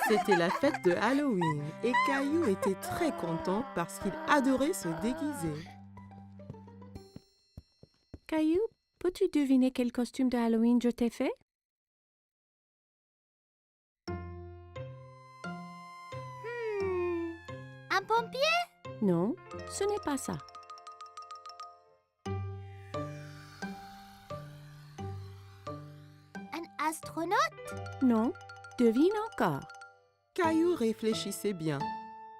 C'était la fête de Halloween et Caillou était très content parce qu'il adorait se déguiser. Caillou, peux-tu deviner quel costume de Halloween je t'ai fait? Un pompier? Non, ce n'est pas ça. Un astronaute? Non, devine encore. Caillou réfléchissait bien.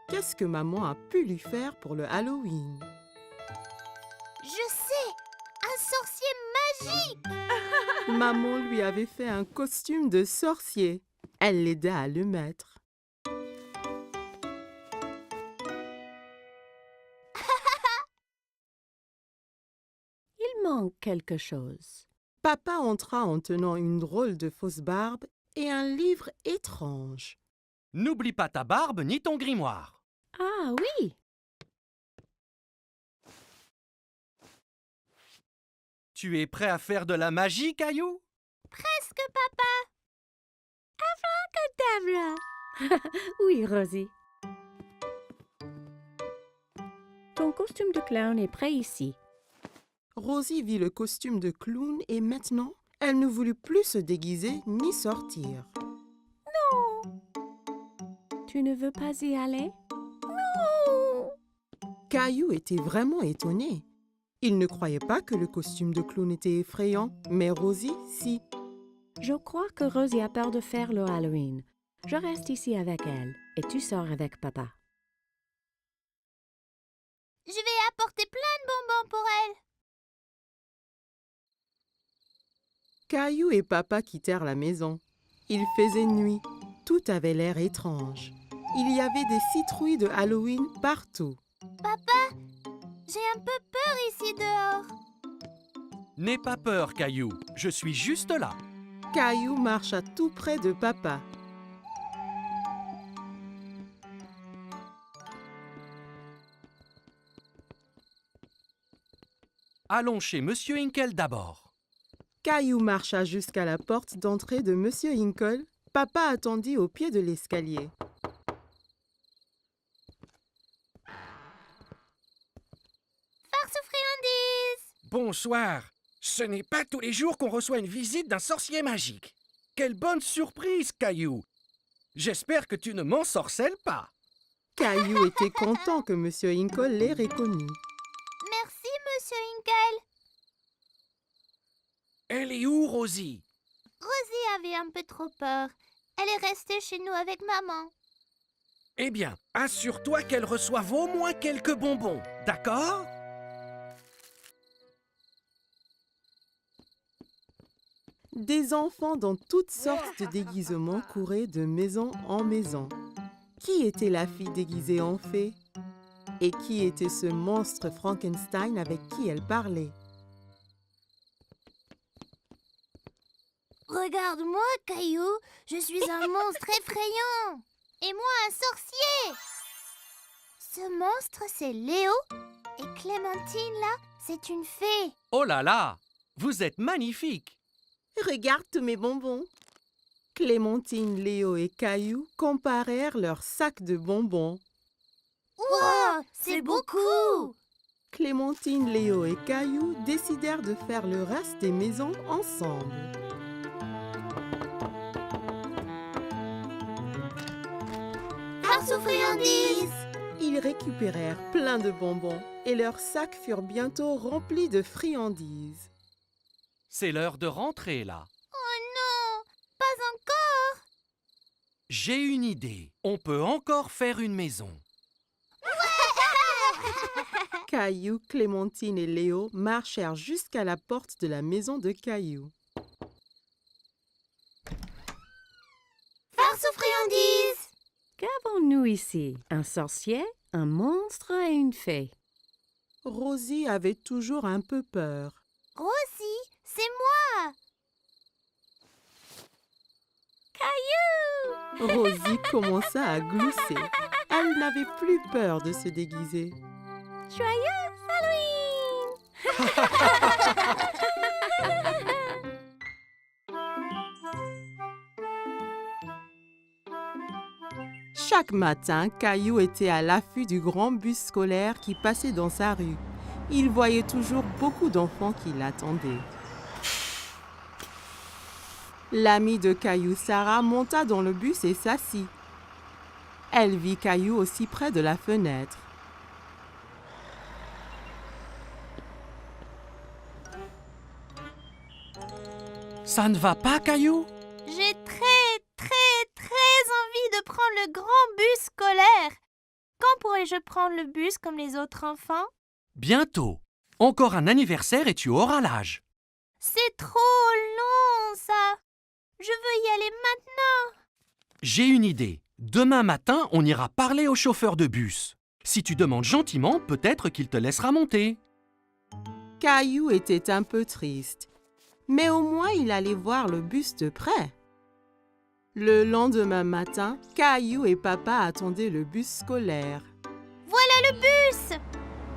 Qu'est-ce que maman a pu lui faire pour le Halloween? Je sais! Un sorcier magique! Maman lui avait fait un costume de sorcier. Elle l'aida à le mettre. Il manque quelque chose. Papa entra en tenant une drôle de fausse barbe et un livre étrange. N'oublie pas ta barbe ni ton grimoire. Ah oui, Tu es prêt à faire de la magie, Caillou? Presque, papa! Davra. Oui, Rosie. Ton costume de clown est prêt ici. Rosie vit le costume de clown et maintenant, elle ne voulut plus se déguiser ni sortir. Tu ne veux pas y aller? Caillou était vraiment étonné. Il ne croyait pas que le costume de clown était effrayant, mais Rosie, si. Je crois que Rosie a peur de faire le Halloween. Je reste ici avec elle et tu sors avec papa. Je vais apporter plein de bonbons pour elle. Caillou et papa quittèrent la maison. Il faisait nuit. Tout avait l'air étrange. Il y avait des citrouilles de Halloween partout. Papa, j'ai un peu peur ici dehors. N'aie pas peur, Caillou. Je suis juste là. Caillou marcha tout près de papa. Allons chez Monsieur Hinkle d'abord. Caillou marcha jusqu'à la porte d'entrée de Monsieur Hinkle. Papa attendit au pied de l'escalier. Farce aux friandises! Bonsoir. Ce n'est pas tous les jours qu'on reçoit une visite d'un sorcier magique. Quelle bonne surprise, Caillou. J'espère que tu ne m'ensorcelles pas. Caillou était content que Monsieur Hinkle l'ait reconnu. Merci, Monsieur Hinkle. Elle est où, Rosie? Rosie avait un peu trop peur. Elle est restée chez nous avec maman. Eh bien, assure-toi qu'elle reçoive au moins quelques bonbons, d'accord? Des enfants dans toutes sortes de déguisements couraient de maison en maison. Qui était la fille déguisée en fée? Et qui était ce monstre Frankenstein avec qui elle parlait? Regarde-moi, Caillou. Je suis un monstre effrayant. Et moi, un sorcier. Ce monstre, c'est Léo. Et Clémentine, là, c'est une fée. Oh là là! Vous êtes magnifiques! Regarde tous mes bonbons. Clémentine, Léo et Caillou comparèrent leurs sacs de bonbons. Wow, c'est beaucoup. Clémentine, Léo et Caillou décidèrent de faire le reste des maisons ensemble. Farce aux friandises. Ils récupérèrent plein de bonbons et leurs sacs furent bientôt remplis de friandises. C'est l'heure de rentrer, là. Oh non, pas encore. J'ai une idée. On peut encore faire une maison. Caillou, Clémentine et Léo marchèrent jusqu'à la porte de la maison de Caillou. Farce aux friandises. Qu'avons-nous ici? Un sorcier, un monstre et une fée. Rosie avait toujours un peu peur. Rosie, c'est moi. Caillou. Rosie commença à glousser. Elle n'avait plus peur de se déguiser. Joyeux Halloween. Chaque matin, Caillou était à l'affût du grand bus scolaire qui passait dans sa rue. Il voyait toujours beaucoup d'enfants qui l'attendaient. L'amie de Caillou, Sarah, monta dans le bus et s'assit. Elle vit Caillou aussi près de la fenêtre. Ça ne va pas, Caillou? J'ai très envie de prendre le grand bus scolaire. Quand pourrai-je prendre le bus comme les autres enfants? Bientôt. Encore un anniversaire et tu auras l'âge. C'est trop long, ça. Je veux y aller maintenant. J'ai une idée. Demain matin, on ira parler au chauffeur de bus. Si tu demandes gentiment, peut-être qu'il te laissera monter. Caillou était un peu triste, mais au moins il allait voir le bus de près. Le lendemain matin, Caillou et papa attendaient le bus scolaire. Voilà le bus.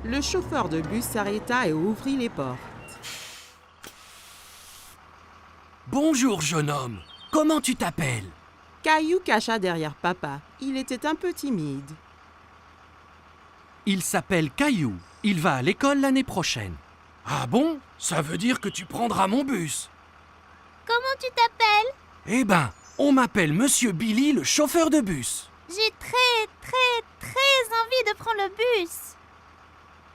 Le chauffeur de bus s'arrêta et ouvrit les portes. Bonjour, jeune homme. Comment tu t'appelles? Caillou cacha derrière papa. Il était un peu timide. Il s'appelle Caillou. Il va à l'école l'année prochaine. Ah bon? Ça veut dire que tu prendras mon bus. Comment tu t'appelles? Eh ben, on m'appelle Monsieur Billy, le chauffeur de bus. J'ai très envie de prendre le bus.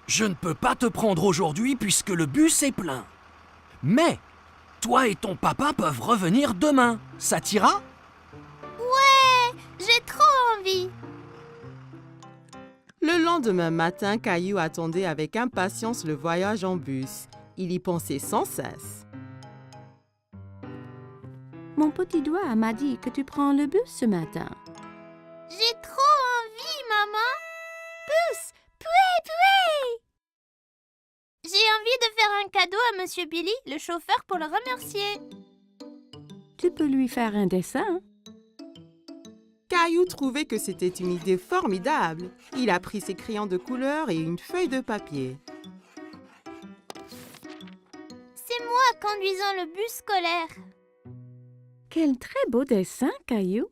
Je ne peux pas te prendre aujourd'hui puisque le bus est plein. Mais, toi et ton papa peuvent revenir demain. Ça t'ira? Ouais, j'ai trop envie. Le lendemain matin, Caillou attendait avec impatience le voyage en bus. Il y pensait sans cesse. Mon petit doigt m'a dit que tu prends le bus ce matin. J'ai trop envie, maman. Bus, pouet. J'ai envie de faire un cadeau à Monsieur Billy, le chauffeur, pour le remercier. Tu peux lui faire un dessin. Caillou trouvait que c'était une idée formidable. Il a pris ses crayons de couleur et une feuille de papier. C'est moi conduisant le bus scolaire. Quel très beau dessin, Caillou.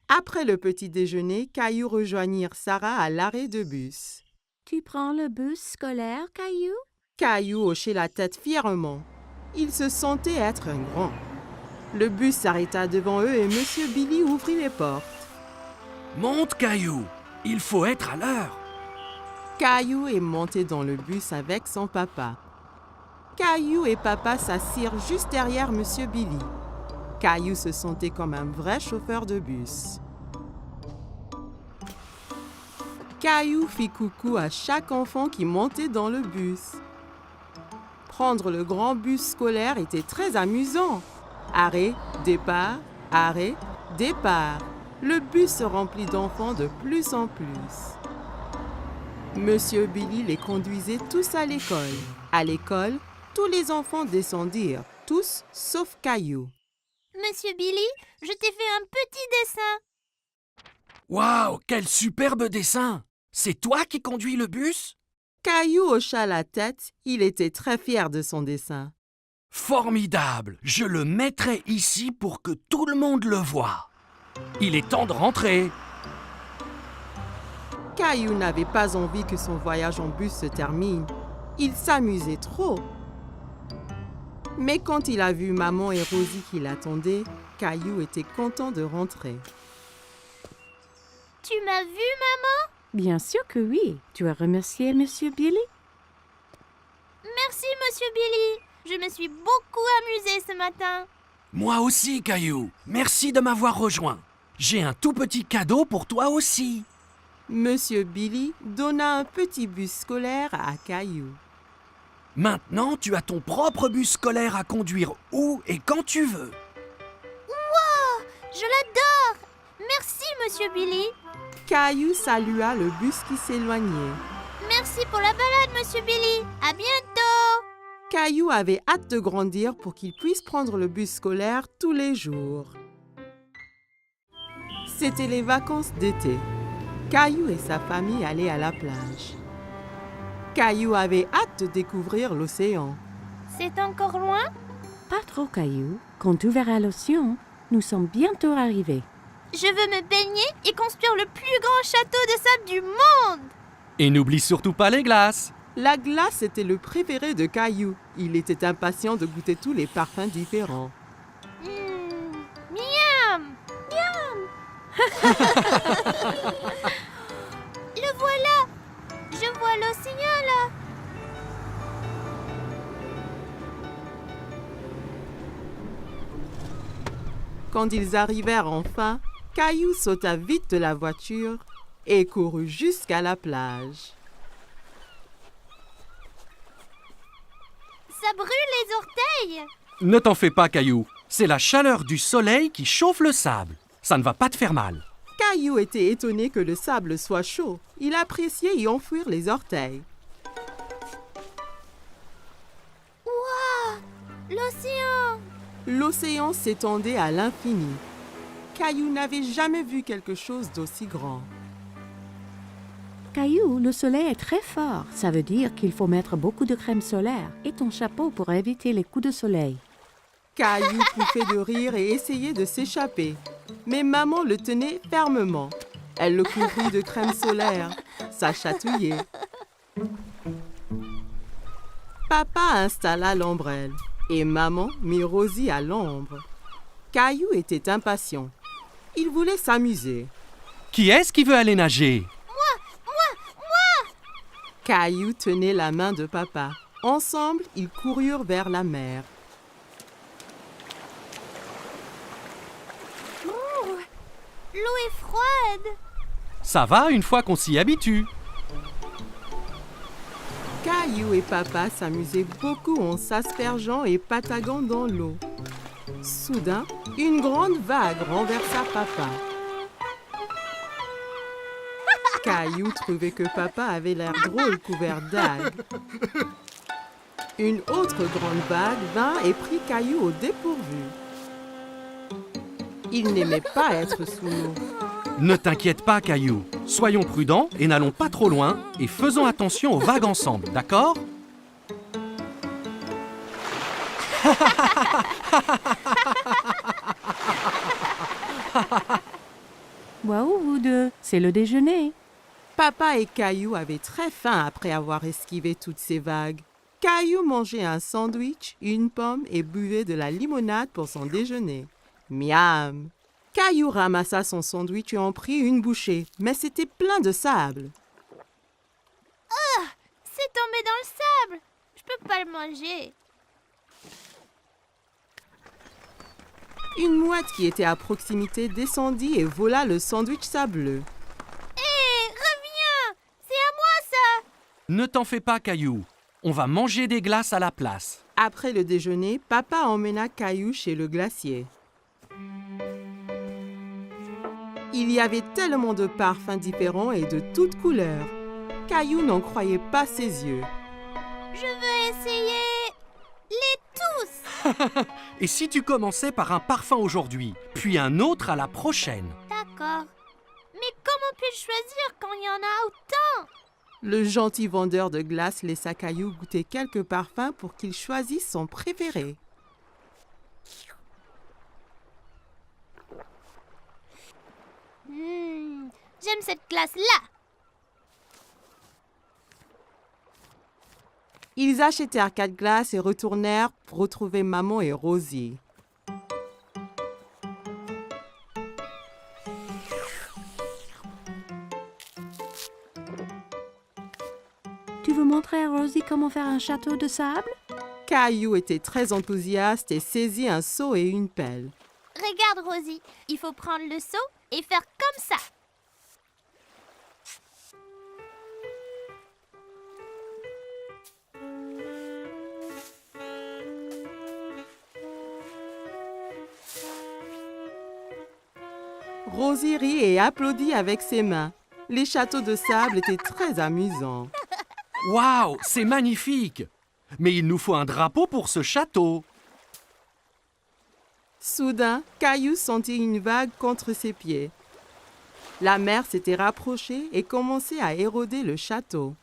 Après le petit déjeuner, Caillou rejoignit Sarah à l'arrêt de bus. Tu prends le bus scolaire, Caillou? Caillou hochait la tête fièrement. Il se sentait être un grand. Le bus s'arrêta devant eux et Monsieur Billy ouvrit les portes. Monte, Caillou. Il faut être à l'heure. Caillou est monté dans le bus avec son papa. Caillou et papa s'assirent juste derrière Monsieur Billy. Caillou se sentait comme un vrai chauffeur de bus. Caillou fit coucou à chaque enfant qui montait dans le bus. Prendre le grand bus scolaire était très amusant. Arrêt, départ, arrêt, départ. Le bus se remplit d'enfants de plus en plus. Monsieur Billy les conduisait tous à l'école. À l'école, tous les enfants descendirent, tous sauf Caillou. Monsieur Billy, je t'ai fait un petit dessin. Waouh, quel superbe dessin! C'est toi qui conduis le bus? Caillou hocha la tête, il était très fier de son dessin. Formidable! Je le mettrai ici pour que tout le monde le voie. Il est temps de rentrer. Caillou n'avait pas envie que son voyage en bus se termine. Il s'amusait trop. Mais quand il a vu maman et Rosie qui l'attendaient, Caillou était content de rentrer. Tu m'as vu, maman? Bien sûr que oui. Tu as remercié Monsieur Billy? Merci, Monsieur Billy. Je me suis beaucoup amusée ce matin. Moi aussi, Caillou. Merci de m'avoir rejoint. J'ai un tout petit cadeau pour toi aussi. Monsieur Billy donna un petit bus scolaire à Caillou. Maintenant, tu as ton propre bus scolaire à conduire où et quand tu veux. Wow, je l'adore. Merci, Monsieur Billy. Caillou salua le bus qui s'éloignait. Merci pour la balade, Monsieur Billy. À bientôt. Caillou avait hâte de grandir pour qu'il puisse prendre le bus scolaire tous les jours. C'était les vacances d'été. Caillou et sa famille allaient à la plage. Caillou avait hâte de découvrir l'océan. C'est encore loin? Pas trop, Caillou. Quand tu verras l'océan, nous sommes bientôt arrivés. Je veux me baigner et construire le plus grand château de sable du monde. Et n'oublie surtout pas les glaces. La glace était le préféré de Caillou. Il était impatient de goûter tous les parfums différents. Miam! Miam! Le voilà! Je vois l'océan là! Quand ils arrivèrent enfin, Caillou sauta vite de la voiture et courut jusqu'à la plage. Ça brûle les orteils! Ne t'en fais pas, Caillou. C'est la chaleur du soleil qui chauffe le sable. Ça ne va pas te faire mal. Caillou était étonné que le sable soit chaud. Il appréciait y enfouir les orteils. Waouh! L'océan! L'océan s'étendait à l'infini. Caillou n'avait jamais vu quelque chose d'aussi grand. Caillou, le soleil est très fort. Ça veut dire qu'il faut mettre beaucoup de crème solaire et ton chapeau pour éviter les coups de soleil. Caillou pouffait de rire et essayait de s'échapper. Mais maman le tenait fermement. Elle le couvrit de crème solaire. Ça chatouillait. Papa installa l'ombrelle et maman mit Rosie à l'ombre. Caillou était impatient. Il voulait s'amuser. Qui est-ce qui veut aller nager? Caillou tenait la main de papa. Ensemble, ils coururent vers la mer. L'eau est froide! Ça va une fois qu'on s'y habitue. Caillou et papa s'amusaient beaucoup en s'aspergeant et pataguant dans l'eau. Soudain, une grande vague renversa papa. Caillou trouvait que papa avait l'air drôle couvert d'algues. Une autre grande vague vint et prit Caillou au dépourvu. Il n'aimait pas être sous l'eau. Ne t'inquiète pas, Caillou. Soyons prudents et n'allons pas trop loin et faisons attention aux vagues ensemble, d'accord? Waouh, vous deux, c'est le déjeuner. Papa et Caillou avaient très faim après avoir esquivé toutes ces vagues. Caillou mangeait un sandwich, une pomme et buvait de la limonade pour son déjeuner. Miam! Caillou ramassa son sandwich et en prit une bouchée, mais c'était plein de sable. C'est tombé dans le sable! Je peux pas le manger. Une mouette qui était à proximité descendit et vola le sandwich sableux. Hé, reviens! C'est à moi ça! Ne t'en fais pas, Caillou. On va manger des glaces à la place. Après le déjeuner, papa emmena Caillou chez le glacier. Il y avait tellement de parfums différents et de toutes couleurs. Caillou n'en croyait pas ses yeux. Je veux essayer les tous! Et si tu commençais par un parfum aujourd'hui, puis un autre à la prochaine? D'accord. Mais comment puis-je choisir quand il y en a autant? Le gentil vendeur de glace laissa Caillou goûter quelques parfums pour qu'il choisisse son préféré. J'aime cette glace-là. Ils achetèrent 4 glaces et retournèrent pour retrouver maman et Rosie. Tu veux montrer à Rosie comment faire un château de sable? Caillou était très enthousiaste et saisit un seau et une pelle. Regarde, Rosie. Il faut prendre le seau et faire comme ça. Rosie rit et applaudit avec ses mains. Les châteaux de sable étaient très amusants. Waouh, c'est magnifique! Mais il nous faut un drapeau pour ce château. Soudain, Caillou sentit une vague contre ses pieds. La mer s'était rapprochée et commençait à éroder le château.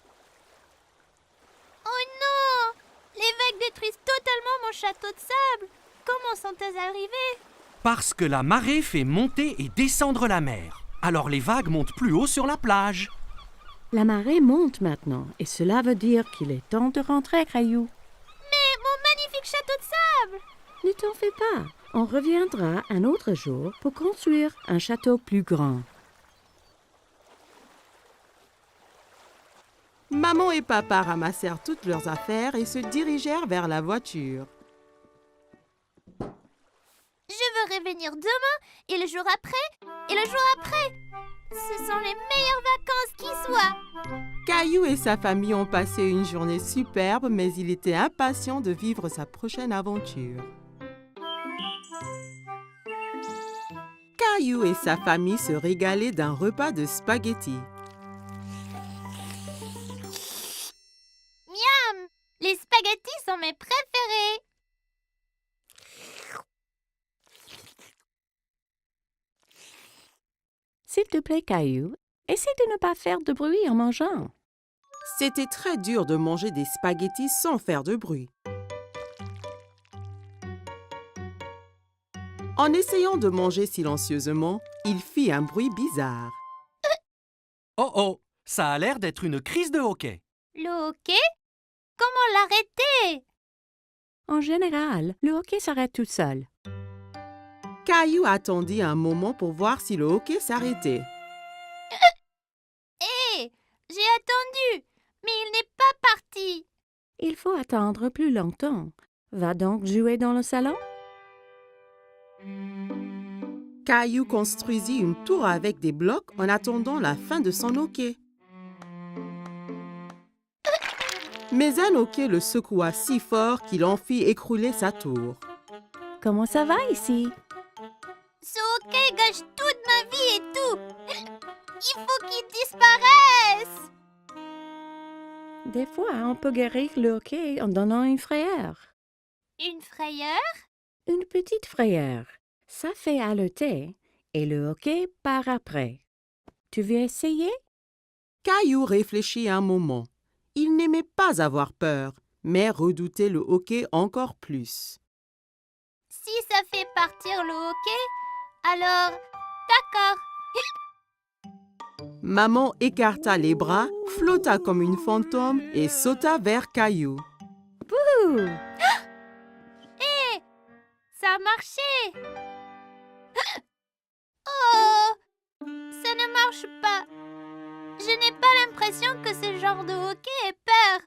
Oh non! Les vagues détruisent totalement mon château de sable. Comment sont-elles arrivées? Parce que la marée fait monter et descendre la mer. Alors les vagues montent plus haut sur la plage. La marée monte maintenant et cela veut dire qu'il est temps de rentrer, Caillou. Mais mon magnifique château de sable! Ne t'en fais pas. On reviendra un autre jour pour construire un château plus grand. Maman et papa ramassèrent toutes leurs affaires et se dirigèrent vers la voiture. Je veux revenir demain et le jour après et le jour après. Ce sont les meilleures vacances qui soient. Caillou et sa famille ont passé une journée superbe, mais il était impatient de vivre sa prochaine aventure. Caillou et sa famille se régalaient d'un repas de spaghettis. Miam! Les spaghettis sont mes préférés. S'il te plaît, Caillou, essaie de ne pas faire de bruit en mangeant. C'était très dur de manger des spaghettis sans faire de bruit. En essayant de manger silencieusement, il fit un bruit bizarre. Oh oh, ça a l'air d'être une crise de hoquet. Le hockey? Comment l'arrêter? En général, le hockey s'arrête tout seul. Caillou attendit un moment pour voir si le hockey s'arrêtait. Hé! J'ai attendu, mais il n'est pas parti. Il faut attendre plus longtemps. Va donc jouer dans le salon? Caillou construisit une tour avec des blocs en attendant la fin de son hockey. Mais un hockey le secoua si fort qu'il en fit écrouler sa tour. Comment ça va ici? Ce hockey gâche toute ma vie et tout. Il faut qu'il disparaisse. Des fois, on peut guérir le hockey en donnant une frayeur. Une frayeur? Une petite frayeur. Ça fait haleter et le hockey part après. Tu veux essayer? Caillou réfléchit un moment. Il n'aimait pas avoir peur, mais redoutait le hockey encore plus. Si ça fait partir le hockey, alors d'accord. Maman écarta les bras, flotta comme une fantôme et sauta vers Caillou. Ouh! Hé! Ça a marché! Oh! Ça ne marche pas. Je n'ai pas l'impression que ce genre de hockey ait peur.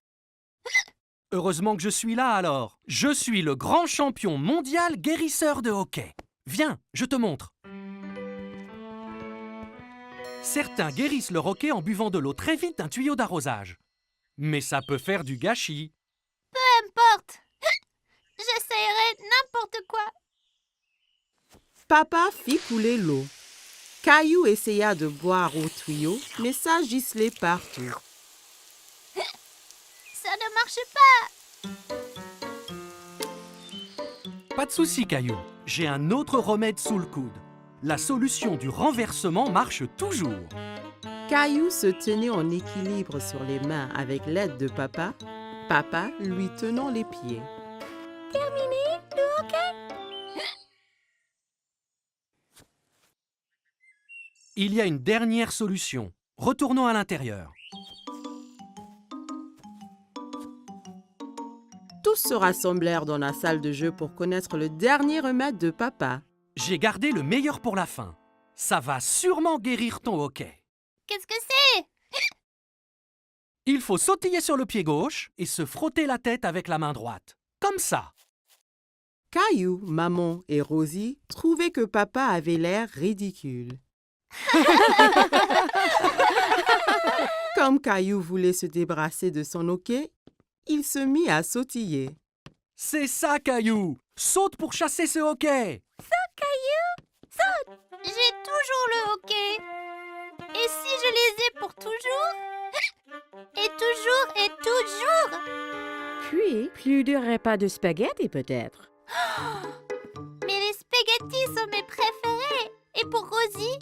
Heureusement que je suis là alors. Je suis le grand champion mondial guérisseur de hockey. Viens, je te montre. Certains guérissent leur hockey en buvant de l'eau très vite d'un tuyau d'arrosage. Mais ça peut faire du gâchis. Peu importe. J'essayerai n'importe quoi. Papa fit couler l'eau. Caillou essaya de boire au tuyau, mais ça giselait partout. Ça ne marche pas. Pas de souci, Caillou. J'ai un autre remède sous le coude. La solution du renversement marche toujours. Caillou se tenait en équilibre sur les mains avec l'aide de papa, papa lui tenant les pieds. Terminé le hockey? Il y a une dernière solution. Retournons à l'intérieur. Tous se rassemblèrent dans la salle de jeu pour connaître le dernier remède de papa. J'ai gardé le meilleur pour la fin. Ça va sûrement guérir ton hockey. Qu'est-ce que c'est? Il faut sautiller sur le pied gauche et se frotter la tête avec la main droite. Comme ça. Caillou, maman et Rosie trouvaient que papa avait l'air ridicule. Comme Caillou voulait se débarrasser de son hockey, il se mit à sautiller. C'est ça, Caillou. Saute pour chasser ce hockey. J'ai toujours le hockey. Et si je les ai pour toujours? Et toujours et toujours? Puis, plus de repas de spaghettis peut-être. Mais les spaghettis sont mes préférés. Et pour Rosie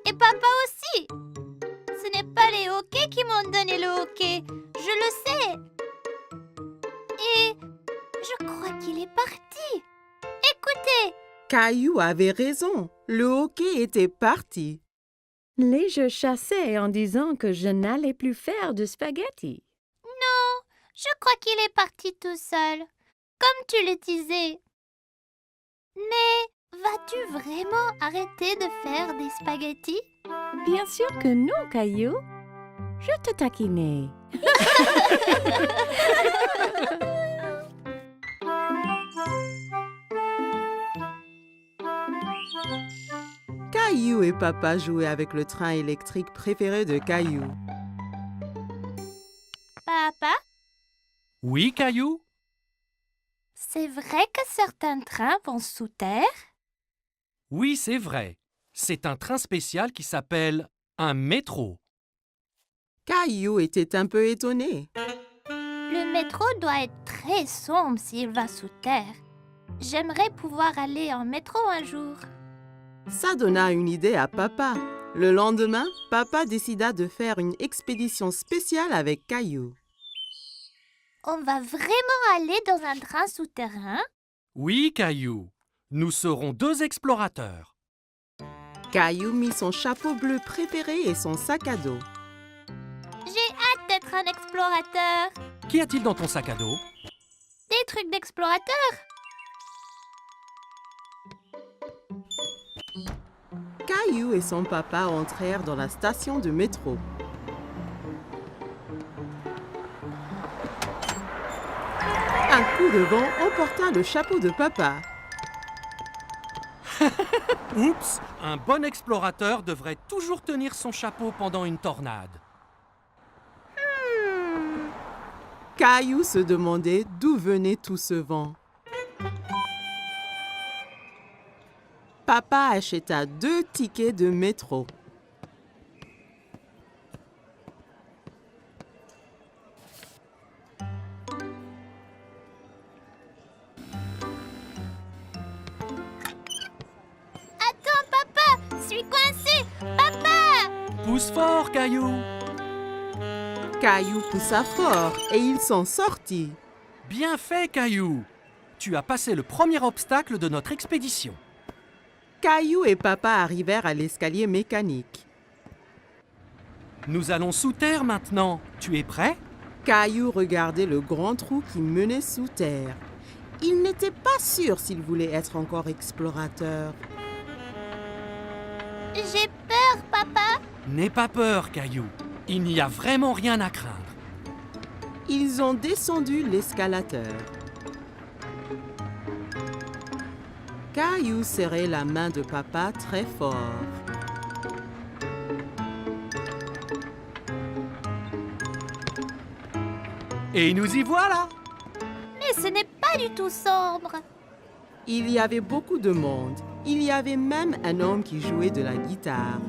et papa aussi. Ce n'est pas les hockeys qui m'ont donné le hockey. Je le sais. Et je crois qu'il est parti. Écoutez, Caillou avait raison. Le hockey était parti. Les jeux chassaient en disant que je n'allais plus faire de spaghetti. Non, je crois qu'il est parti tout seul, comme tu le disais. Mais vas-tu vraiment arrêter de faire des spaghettis? Bien sûr que non, Caillou. Je te taquinais. Caillou et Papa jouaient avec le train électrique préféré de Caillou. Papa, Oui, Caillou? c'est vrai que certains trains vont sous terre? Oui, c'est vrai. C'est un train spécial qui s'appelle un métro. Caillou était un peu étonné. Le métro doit être très sombre s'il va sous terre. J'aimerais pouvoir aller en métro un jour. Ça donna une idée à Papa. Le lendemain, Papa décida de faire une expédition spéciale avec Caillou. On va vraiment aller dans un train souterrain? Oui, Caillou. Nous serons 2 explorateurs. Caillou mit son chapeau bleu préféré et son sac à dos. J'ai hâte d'être un explorateur. Qu'y a-t-il dans ton sac à dos? Des trucs d'explorateur. Caillou et son papa entrèrent dans la station de métro. Un coup de vent emporta le chapeau de Papa. Oups! Un bon explorateur devrait toujours tenir son chapeau pendant une tornade. Caillou se demandait d'où venait tout ce vent. Papa acheta 2 tickets de métro. Attends, papa, je suis coincé. Papa! Pousse fort, Caillou! Caillou poussa fort et il s'en sortit. Bien fait, Caillou! Tu as passé le premier obstacle de notre expédition. Caillou et Papa arrivèrent à l'escalier mécanique. Nous allons sous terre maintenant. Tu es prêt? Caillou regardait le grand trou qui menait sous terre. Il n'était pas sûr s'il voulait être encore explorateur. J'ai peur, papa. N'aie pas peur, Caillou. Il n'y a vraiment rien à craindre. Ils ont descendu l'escalateur. Caillou serrait la main de Papa très fort. Et nous y voilà! Mais ce n'est pas du tout sombre. Il y avait beaucoup de monde. Il y avait même un homme qui jouait de la guitare.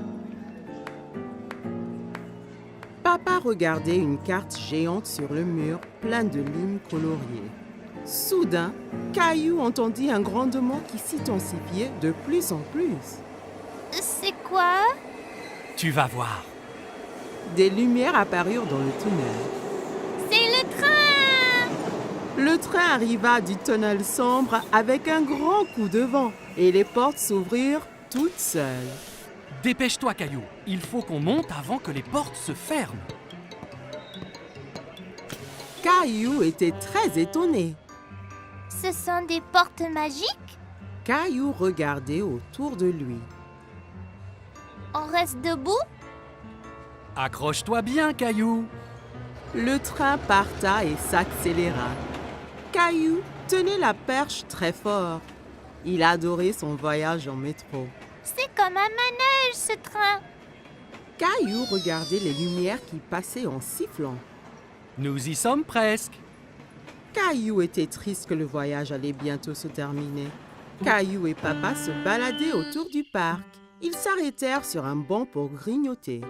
Papa regardait une carte géante sur le mur, pleine de lignes coloriées. Soudain, Caillou entendit un grondement qui s'intensifiait de plus en plus. C'est quoi? Tu vas voir. Des lumières apparurent dans le tunnel. C'est le train! Le train arriva du tunnel sombre avec un grand coup de vent et les portes s'ouvrirent toutes seules. Dépêche-toi, Caillou. Il faut qu'on monte avant que les portes se ferment. Caillou était très étonné. Ce sont des portes magiques? Caillou regardait autour de lui. On reste debout? Accroche-toi bien, Caillou. Le train parta et s'accéléra. Caillou tenait la perche très fort. Il adorait son voyage en métro. C'est comme un manège, ce train. Caillou regardait les lumières qui passaient en sifflant. Nous y sommes presque. Caillou était triste que le voyage allait bientôt se terminer. Caillou et Papa se baladaient autour du parc. Ils s'arrêtèrent sur un banc pour grignoter.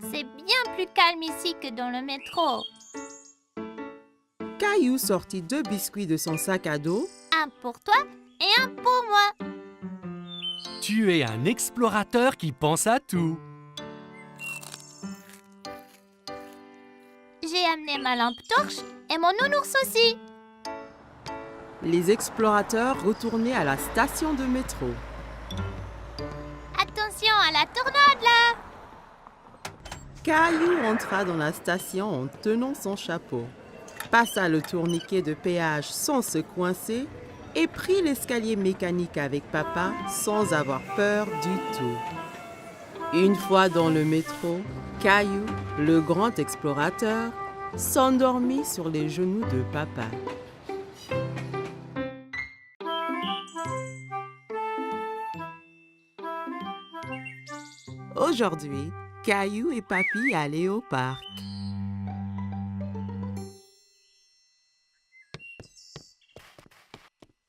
C'est bien plus calme ici que dans le métro. Caillou sortit 2 biscuits de son sac à dos. Un pour toi et un pour moi. Tu es un explorateur qui pense à tout. J'ai amené ma lampe torche et mon nounours aussi. les explorateurs retournaient à la station de métro. Attention à la tornade là! Caillou entra dans la station en tenant son chapeau, passa le tourniquet de péage sans se coincer et prit l'escalier mécanique avec papa sans avoir peur du tout. Une fois dans le métro, Caillou, le grand explorateur, s'endormit sur les genoux de papa. Aujourd'hui, Caillou et Papy allaient au parc.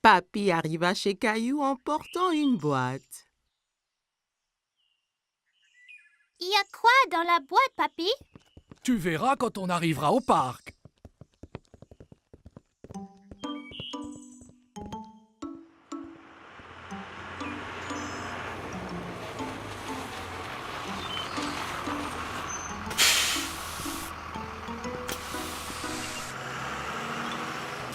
Papy arriva chez Caillou en portant une boîte. Il y a quoi dans la boîte, papy? Tu verras quand on arrivera au parc.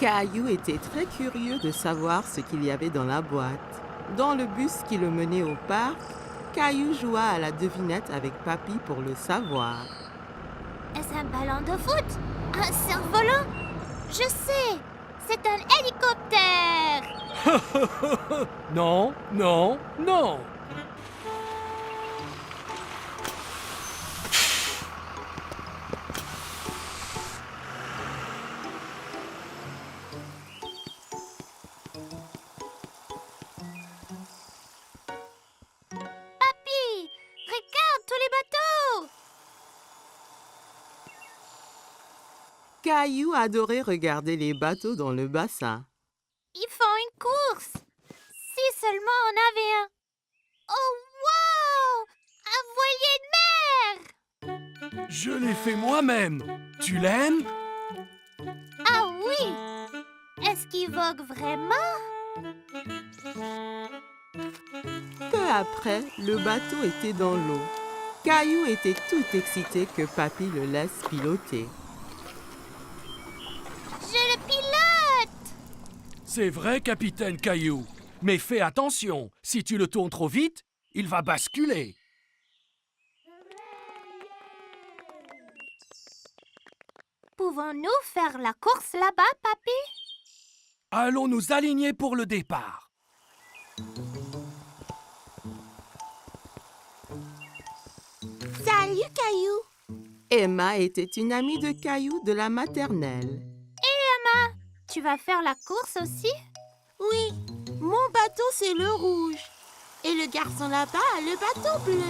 Caillou était très curieux de savoir ce qu'il y avait dans la boîte. Dans le bus qui le menait au parc, Caillou joua à la devinette avec Papy pour le savoir. Est-ce un ballon de foot? Un cerf-volant? Je sais! C'est un hélicoptère! Non, non, non. Papy! Regarde tous les bateaux! Caillou adorait regarder les bateaux dans le bassin. Ils font une course! Si seulement on avait un... Oh, wow! Un voilier de mer! Je l'ai fait moi-même. Tu l'aimes? Ah oui! Est-ce qu'il vogue vraiment? Peu après, le bateau était dans l'eau. Caillou était tout excité que Papy le laisse piloter. Je le pilote! C'est vrai, capitaine Caillou. Mais fais attention, si tu le tournes trop vite, il va basculer. Pouvons-nous faire la course là-bas, papy? Allons nous aligner pour le départ. Salut, Caillou! Emma était une amie de Caillou de la maternelle. Tu vas faire la course aussi? Oui, mon bateau c'est le rouge. Et le garçon là-bas a le bateau bleu.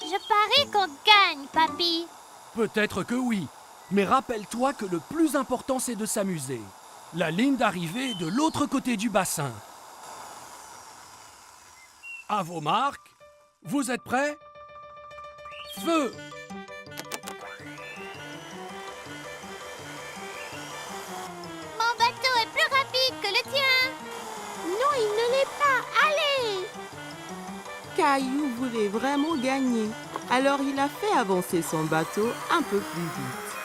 Je parie qu'on gagne, papy. Peut-être que oui, mais rappelle-toi que le plus important c'est de s'amuser. La ligne d'arrivée est de l'autre côté du bassin. À vos marques, vous êtes prêts? Feu! Mon bateau est plus rapide que le tien. Non, il ne l'est pas. Allez! Caillou voulait vraiment gagner, alors il a fait avancer son bateau un peu plus vite.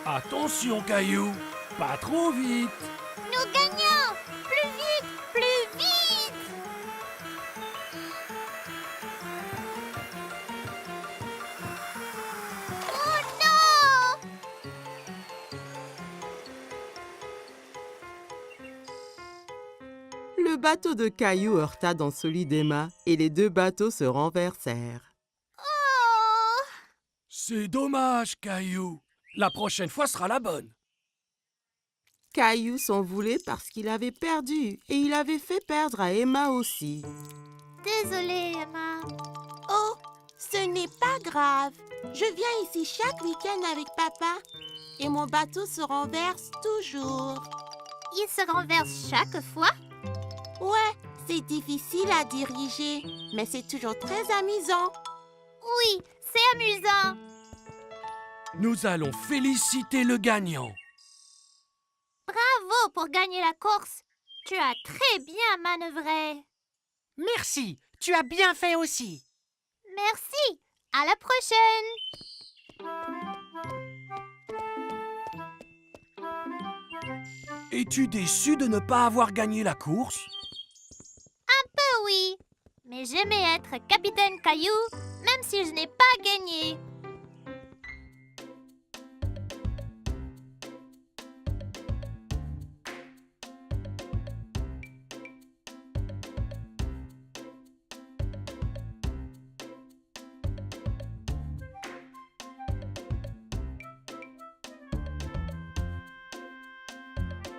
Attention, Caillou, pas trop vite. Nous gagnons! Plus vite! Plus vite! Oh non! Le bateau de Caillou heurta dans celui d'Emma et les deux bateaux se renversèrent. Oh! C'est dommage, Caillou. La prochaine fois sera la bonne. Caillou s'en voulait parce qu'il avait perdu et il avait fait perdre à Emma aussi. Désolée, Emma. Oh, ce n'est pas grave. Je viens ici chaque week-end avec papa. Et mon bateau se renverse toujours. Il se renverse chaque fois? Ouais, c'est difficile à diriger, mais c'est toujours très amusant. Oui, c'est amusant. Nous allons féliciter le gagnant. Bravo pour gagner la course. Tu as très bien manœuvré. Merci, tu as bien fait aussi. Merci. À la prochaine. Es-tu déçu de ne pas avoir gagné la course? Oui, mais j'aimais être capitaine Caillou, même si je n'ai pas gagné.